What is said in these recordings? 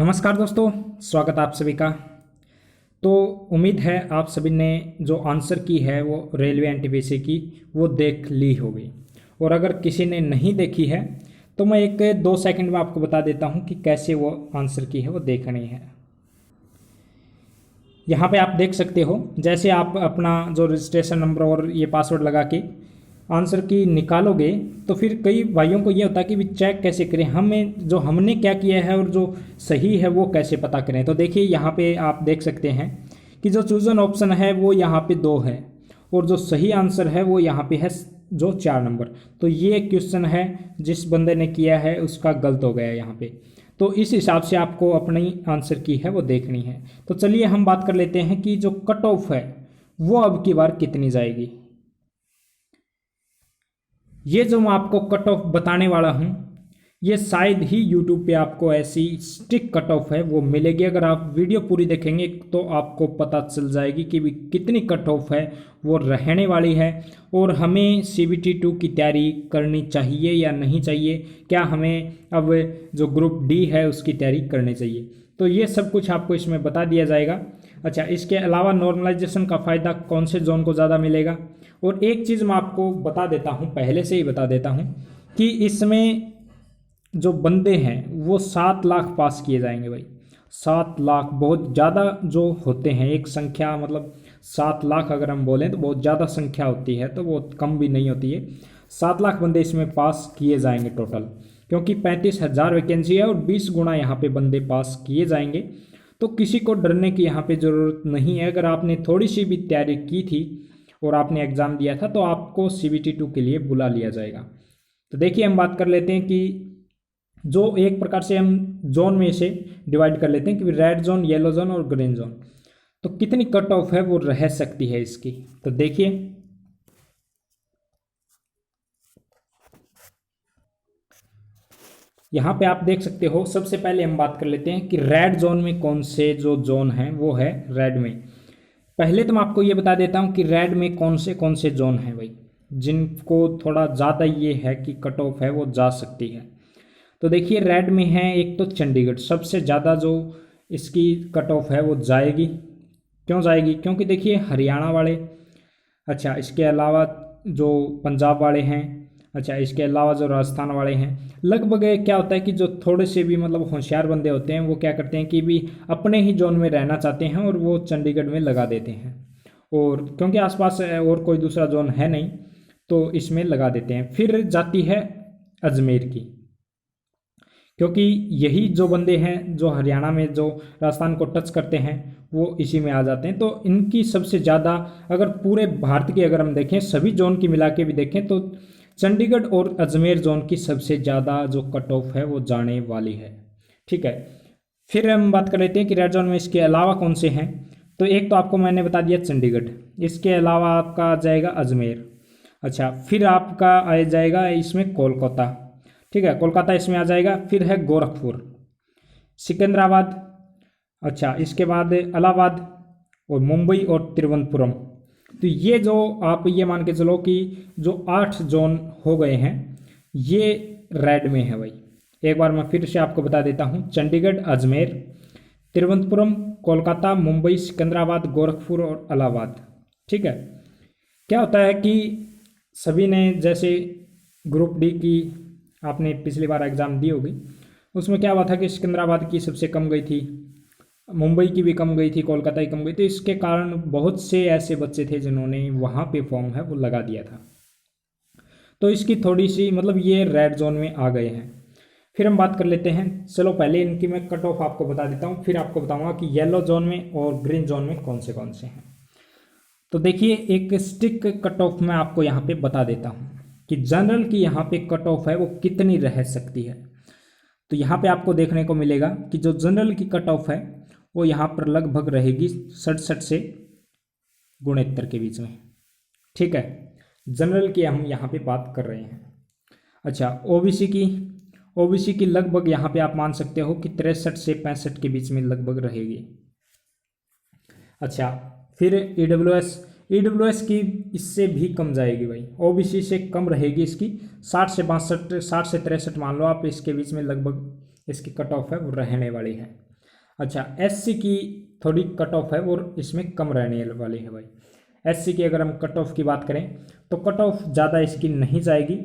नमस्कार दोस्तों, स्वागत है आप सभी का। तो उम्मीद है आप सभी ने जो आंसर की है वो रेलवे एनटीपीसी की वो देख ली होगी। और अगर किसी ने नहीं देखी है तो मैं 1-2 सेकंड में आपको बता देता हूँ कि कैसे वो आंसर की है वो देखनी है। यहाँ पे आप देख सकते हो, जैसे आप अपना जो रजिस्ट्रेशन नंबर और ये पासवर्ड लगा के आंसर की निकालोगे तो फिर कई भाइयों को ये होता है कि भी चेक कैसे करें, हमें जो हमने क्या किया है और जो सही है वो कैसे पता करें। तो देखिए यहाँ पे आप देख सकते हैं कि जो चूजन ऑप्शन है वो यहाँ पे 2 है और जो सही आंसर है वो यहाँ पे है जो 4 नंबर। तो ये क्वेश्चन है जिस बंदे ने किया है उसका गलत हो गया यहाँ पे। तो इस हिसाब से आपको अपनी आंसर की है वो देखनी है। तो चलिए हम बात कर लेते हैं कि जो कट ऑफ है वो अब की बार कितनी जाएगी। ये जो मैं आपको कट ऑफ बताने वाला हूँ ये शायद ही यूट्यूब पे आपको ऐसी स्टिक कट ऑफ है वो मिलेगी। अगर आप वीडियो पूरी देखेंगे तो आपको पता चल जाएगी कि भी कितनी कट ऑफ है वो रहने वाली है और हमें CBT 2 की तैयारी करनी चाहिए या नहीं चाहिए, क्या हमें अब जो ग्रुप डी है उसकी तैयारी करनी चाहिए। तो ये सब कुछ आपको इसमें बता दिया जाएगा। अच्छा, इसके अलावा नॉर्मलाइजेशन का फ़ायदा कौन से जोन को ज़्यादा मिलेगा। और एक चीज़ मैं आपको बता देता हूँ, पहले से ही बता देता हूँ कि इसमें जो बंदे हैं वो 7 लाख पास किए जाएंगे भाई। 7 लाख बहुत ज़्यादा जो होते हैं, एक संख्या मतलब 7 लाख अगर हम बोलें तो बहुत ज़्यादा संख्या होती है, तो वो कम भी नहीं होती है। 7 लाख बंदे इसमें पास किए जाएंगे टोटल, क्योंकि 35,000 वैकेंसी है और 20 गुना यहाँ पे बंदे पास किए जाएंगे। तो किसी को डरने की यहाँ पे ज़रूरत नहीं है। अगर आपने थोड़ी सी भी तैयारी की थी और आपने एग्ज़ाम दिया था तो आपको CBT 2 के लिए बुला लिया जाएगा। तो देखिए हम बात कर लेते हैं कि जो एक प्रकार से हम जोन में से डिवाइड कर लेते हैं कि रेड जोन, येलो जोन और ग्रीन जोन, तो कितनी कट ऑफ है वो रह सकती है इसकी। तो देखिए यहाँ पे आप देख सकते हो, सबसे पहले हम बात कर लेते हैं कि रेड जोन में कौन से जो जोन है वो है रेड में। पहले तो मैं आपको ये बता देता हूँ कि रेड में कौन से जोन हैं भाई, जिनको थोड़ा ज़्यादा ये है कि कट ऑफ है वो जा सकती है। तो देखिए रेड में है एक तो चंडीगढ़, सबसे ज़्यादा जो इसकी कट ऑफ है वो जाएगी। क्यों जाएगी? क्योंकि देखिए हरियाणा वाले, अच्छा इसके अलावा जो पंजाब वाले हैं, अच्छा इसके अलावा जो राजस्थान वाले हैं, लगभग क्या होता है कि जो थोड़े से भी मतलब होशियार बंदे होते हैं वो क्या करते हैं कि भी अपने ही जोन में रहना चाहते हैं और वो चंडीगढ़ में लगा देते हैं। और क्योंकि आसपास और कोई दूसरा जोन है नहीं तो इसमें लगा देते हैं। फिर जाती है अजमेर की, क्योंकि यही जो बंदे हैं जो हरियाणा में जो राजस्थान को टच करते हैं वो इसी में आ जाते हैं। तो इनकी सबसे ज़्यादा, अगर पूरे भारत की अगर हम देखें सभी जोन की मिला के भी देखें तो चंडीगढ़ और अजमेर जोन की सबसे ज़्यादा जो कट ऑफ है वो जाने वाली है। ठीक है, फिर हम बात कर लेते हैं कि रेड जोन में इसके अलावा कौन से हैं। तो एक तो आपको मैंने बता दिया चंडीगढ़, इसके अलावा आपका आ जाएगा अजमेर। अच्छा, फिर आपका आ जाएगा इसमें कोलकाता। ठीक है, कोलकाता इसमें आ जाएगा। फिर है गोरखपुर, सिकंदराबाद, अच्छा इसके बाद इलाहाबाद और मुंबई और तिरुवनंतपुरम। तो ये जो आप ये मान के चलो कि जो 8 जोन हो गए हैं ये रेड में है भाई। एक बार मैं फिर से आपको बता देता हूँ, चंडीगढ़, अजमेर, तिरुवनंतपुरम, कोलकाता, मुंबई, सिकंदराबाद, गोरखपुर और इलाहाबाद। ठीक है, क्या होता है कि सभी ने जैसे ग्रुप डी की आपने पिछली बार एग्ज़ाम दी होगी, उसमें क्या हुआ था कि सिकंदराबाद की सबसे कम गई थी, मुंबई की भी कम गई थी, कोलकाता की कम गई थी। इसके कारण बहुत से ऐसे बच्चे थे जिन्होंने वहाँ पे फॉर्म है वो लगा दिया था। तो इसकी थोड़ी सी मतलब ये रेड जोन में आ गए हैं। फिर हम बात कर लेते हैं, चलो पहले इनकी मैं कट ऑफ आपको बता देता हूँ, फिर आपको बताऊँगा कि येलो जोन में और ग्रीन जोन में कौन से हैं। तो देखिए एक स्टिक कट ऑफ मैं आपको यहाँ पे बता देता हूँ कि जनरल की यहाँ पे कट ऑफ है वो कितनी रह सकती है। तो यहाँ पे आपको देखने को मिलेगा कि जो जनरल की कट ऑफ है वो यहाँ पर लगभग रहेगी 67 से 69 के बीच में। ठीक है, जनरल की हम यहाँ पे बात कर रहे हैं। अच्छा, ओबीसी की लगभग यहाँ पे आप मान सकते हो कि 63 से 65 के बीच में लगभग रहेगी। अच्छा, फिर ईडब्ल्यूएस की इससे भी कम जाएगी भाई, ओबीसी से कम रहेगी इसकी, 60 से 62, 60 से 63 मान लो आप, इसके बीच में लगभग इसकी कट ऑफ है वो रहने वाली है। अच्छा, एससी की थोड़ी कट ऑफ है और इसमें कम रहने वाली है भाई। एससी की अगर हम कट ऑफ की बात करें तो कट ऑफ ज़्यादा इसकी नहीं जाएगी,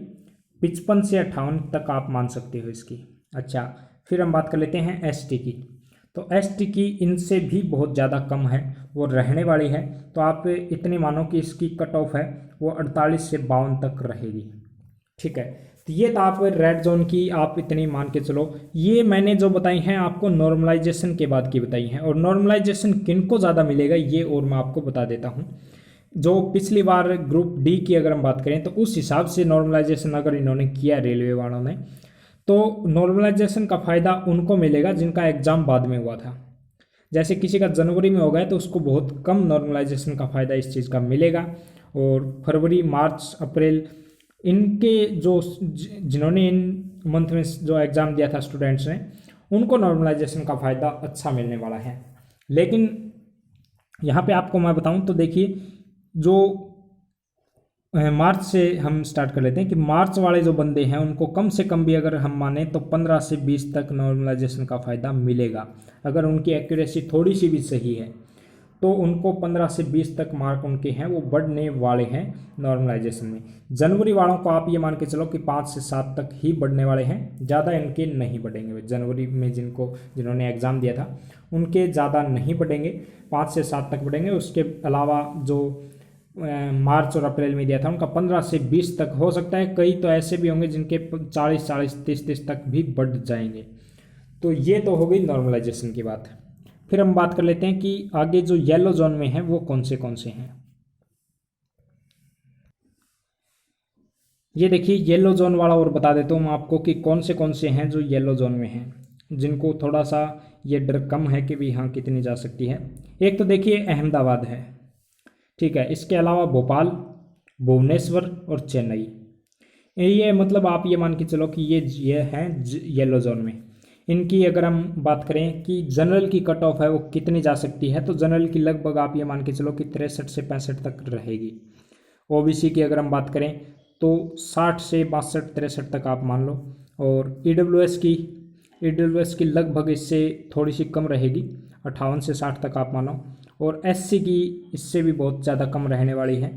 55 से 58 तक आप मान सकते हो इसकी। अच्छा, फिर हम बात कर लेते हैं एसटी की। तो एसटी की इनसे भी बहुत ज़्यादा कम है, वो रहने वाली है। तो आप इतनी मानो कि इसकी कट ऑफ है वो 48 से 52 तक रहेगी। ठीक है, तो ये तो आप रेड जोन की आप इतनी मान के चलो। ये मैंने जो बताई हैं आपको नॉर्मलाइजेशन के बाद की बताई हैं, और नॉर्मलाइजेशन किन को ज़्यादा मिलेगा ये और मैं आपको बता देता हूँ। जो पिछली बार ग्रुप डी की अगर हम बात करें तो उस हिसाब से नॉर्मलाइजेशन अगर इन्होंने किया रेलवे वालों ने, तो नॉर्मलाइजेशन का फ़ायदा उनको मिलेगा जिनका एग्ज़ाम बाद में हुआ था। जैसे किसी का जनवरी में हो गया तो उसको बहुत कम नॉर्मलाइजेशन का फ़ायदा इस चीज़ का मिलेगा। और फरवरी, मार्च, अप्रैल, इनके जो जिन्होंने इन मंथ में जो एग्ज़ाम दिया था स्टूडेंट्स ने, उनको नॉर्मलाइजेशन का फ़ायदा अच्छा मिलने वाला है। लेकिन यहाँ पे आपको मैं बताऊँ तो देखिए, जो मार्च से हम स्टार्ट कर लेते हैं कि मार्च वाले जो बंदे हैं उनको कम से कम भी अगर हम माने तो 15 से 20 तक नॉर्मलाइजेशन का फ़ायदा मिलेगा। अगर उनकी एक्यूरेसी थोड़ी सी भी सही है तो उनको 15 से 20 तक मार्क उनके हैं वो बढ़ने वाले हैं नॉर्मलाइजेशन में। जनवरी वालों को आप ये मान के चलो कि 5 से 7 तक ही बढ़ने वाले हैं, ज़्यादा इनके नहीं बढ़ेंगे। जनवरी में जिन्होंने एग्ज़ाम दिया था उनके ज़्यादा नहीं बढ़ेंगे, 5 से 7 तक बढ़ेंगे। उसके अलावा जो मार्च और अप्रैल में दिया था उनका 15 से 20 तक हो सकता है। कई तो ऐसे भी होंगे जिनके 40, 30 तक भी बढ़ जाएंगे। तो ये तो हो गई नॉर्मलाइजेशन की बात। फिर हम बात कर लेते हैं कि आगे जो येलो जोन में है वो कौन से हैं। ये देखिए येलो जोन वाला और बता देता हूँ मैं आपको कि कौन से हैं जो येलो जोन में हैं, जिनको थोड़ा सा ये डर कम है कि भी हाँ कितनी जा सकती है। एक तो देखिए अहमदाबाद है, ठीक है। इसके अलावा भोपाल, भुवनेश्वर और चेन्नई, ये मतलब आप ये मान के चलो कि ये हैं येलो जोन में। इनकी अगर हम बात करें कि जनरल की कट ऑफ है वो कितनी जा सकती है, तो जनरल की लगभग आप ये मान के चलो कि 63 से 65 तक रहेगी। ओबीसी की अगर हम बात करें तो 60 से 62, 63 तक आप मान लो। और ईडब्ल्यूएस की लगभग इससे थोड़ी सी कम रहेगी, 58 से 60 तक आप मानो। और एससी की इससे भी बहुत ज़्यादा कम रहने वाली है,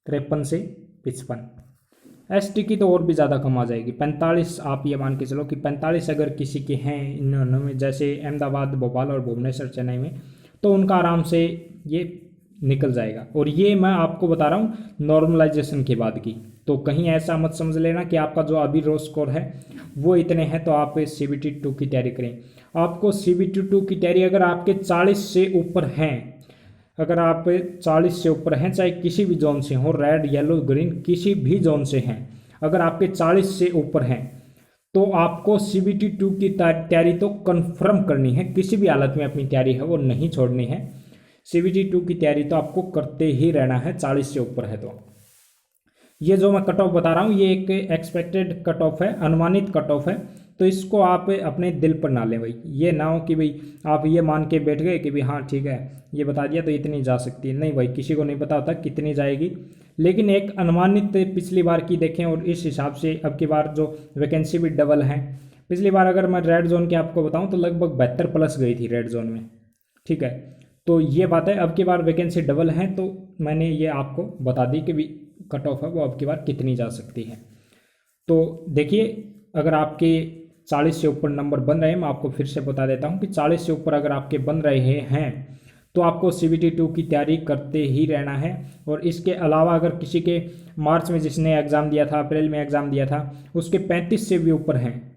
53 से 55। एसटी की तो और भी ज़्यादा कम आ जाएगी, 45। आप ये मान के चलो कि 45 अगर किसी के हैं इन में, जैसे अहमदाबाद, भोपाल और भुवनेश्वर, चेन्नई में, तो उनका आराम से ये निकल जाएगा। और ये मैं आपको बता रहा हूँ नॉर्मलाइजेशन के बाद की। तो कहीं ऐसा मत समझ लेना कि आपका जो अभी रो स्कोर है वो इतने हैं तो आप CBT 2 की तैयारी करें। आपको CBT 2 की तैयारी अगर आपके 40 से ऊपर हैं, अगर आप 40 से ऊपर हैं, चाहे किसी भी जोन से हो, रेड, येलो, ग्रीन, किसी भी जोन से हैं, अगर आपके 40 से ऊपर हैं तो आपको CBT 2 की तैयारी तो कन्फर्म करनी है। किसी भी हालत में अपनी तैयारी है वो नहीं छोड़नी है। CBT 2 की तैयारी तो आपको करते ही रहना है, 40 से ऊपर है तो। ये जो मैं कट ऑफ बता रहा हूँ ये एक एक्सपेक्टेड कट ऑफ है, अनुमानित कट ऑफ है। तो इसको आप अपने दिल पर ना लें भाई। ये ना हो कि भाई आप ये मान के बैठ गए कि भाई हाँ ठीक है ये बता दिया तो इतनी जा सकती है। नहीं भाई, किसी को नहीं पता होता कितनी जाएगी, लेकिन एक अनुमानित पिछली बार की देखें और इस हिसाब से अब की बार जो वैकेंसी भी डबल है। पिछली बार अगर मैं रेड जोन की आपको बताऊँ तो लगभग 72 प्लस गई थी रेड जोन में, ठीक है। तो ये बात है, अब की बार वैकेंसी डबल है तो मैंने ये आपको बता दी कि भी कट ऑफ है वो अब की बार कितनी जा सकती है। तो देखिए, अगर आपके 40 से ऊपर नंबर बन रहे हैं, मैं आपको फिर से बता देता हूँ कि 40 से ऊपर अगर आपके बन रहे हैं तो आपको CBT 2 की तैयारी करते ही रहना है। और इसके अलावा अगर किसी के मार्च में जिसने एग्ज़ाम दिया था, अप्रैल में एग्ज़ाम दिया था, उसके 35 से भी ऊपर हैं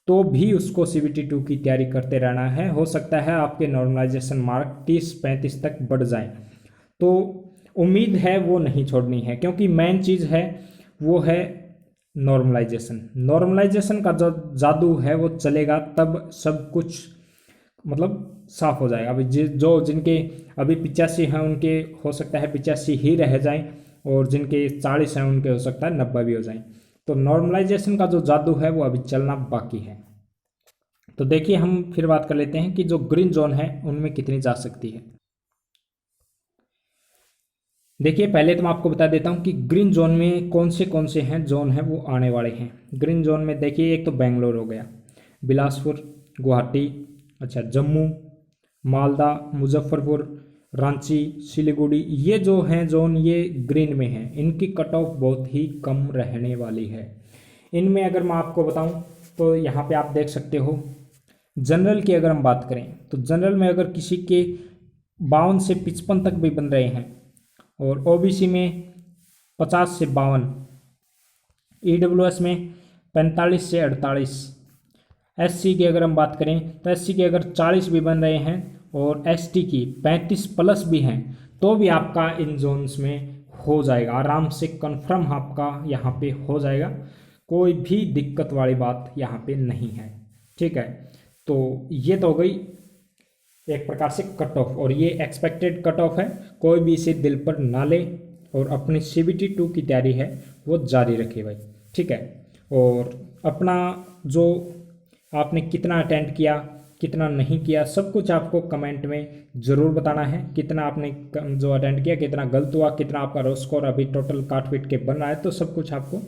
तो भी उसको CBT 2 की तैयारी करते रहना है। हो सकता है आपके नॉर्मलाइजेशन मार्क 30-35 तक बढ़ जाएं, तो उम्मीद है वो नहीं छोड़नी है, क्योंकि मेन चीज़ है वो है नॉर्मलाइजेशन का जो जादू है वो चलेगा तब सब कुछ मतलब साफ हो जाएगा। अभी जो जिनके अभी 85 हैं उनके हो सकता है 85 ही रह जाएं, और जिनके 40 हैं उनके हो सकता है 90 भी हो जाएं। तो नॉर्मलाइजेशन का जो जादू है वो अभी चलना बाकी है। तो देखिए, हम फिर बात कर लेते हैं कि जो ग्रीन जोन है उनमें कितनी जा सकती है। देखिए, पहले तो मैं आपको बता देता हूँ कि ग्रीन जोन में कौन से हैं जोन हैं वो आने वाले हैं। ग्रीन जोन में देखिए, एक तो बेंगलोर हो गया, बिलासपुर, गुवाहाटी, अच्छा, जम्मू, मालदा, मुजफ्फरपुर, रांची, सिलीगुड़ी, ये जो हैं जोन ये ग्रीन में हैं, इनकी कट ऑफ बहुत ही कम रहने वाली है। इनमें अगर मैं आपको बताऊं तो यहाँ पे आप देख सकते हो, जनरल की अगर हम बात करें तो जनरल में अगर किसी के 52 से 55 तक भी बन रहे हैं, और ओबीसी में 50 से 52, ईडब्ल्यूएस में 45 से 48, एससी की अगर हम बात करें तो एससी के अगर 40 भी बन रहे हैं और एसटी की 35 प्लस भी हैं, तो भी आपका इन जोन्स में हो जाएगा, आराम से कंफर्म आपका यहाँ पे हो जाएगा, कोई भी दिक्कत वाली बात यहाँ पे नहीं है। ठीक है, तो ये तो हो गई एक प्रकार से कट ऑफ, और ये एक्सपेक्टेड कट ऑफ है, कोई भी इसे दिल पर ना ले और अपनी CBT 2 की तैयारी है वो जारी रखे भाई। ठीक है, और अपना जो आपने कितना अटेंड किया कितना नहीं किया सब कुछ आपको कमेंट में ज़रूर बताना है, कितना आपने जो अटेंड किया कितना गलत हुआ, कितना आपका रो स्कोर अभी टोटल काट पीट के बन रहा है, तो सब कुछ आपको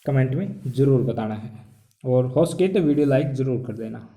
कमेंट में ज़रूर बताना है, और हो सके तो वीडियो लाइक ज़रूर कर देना।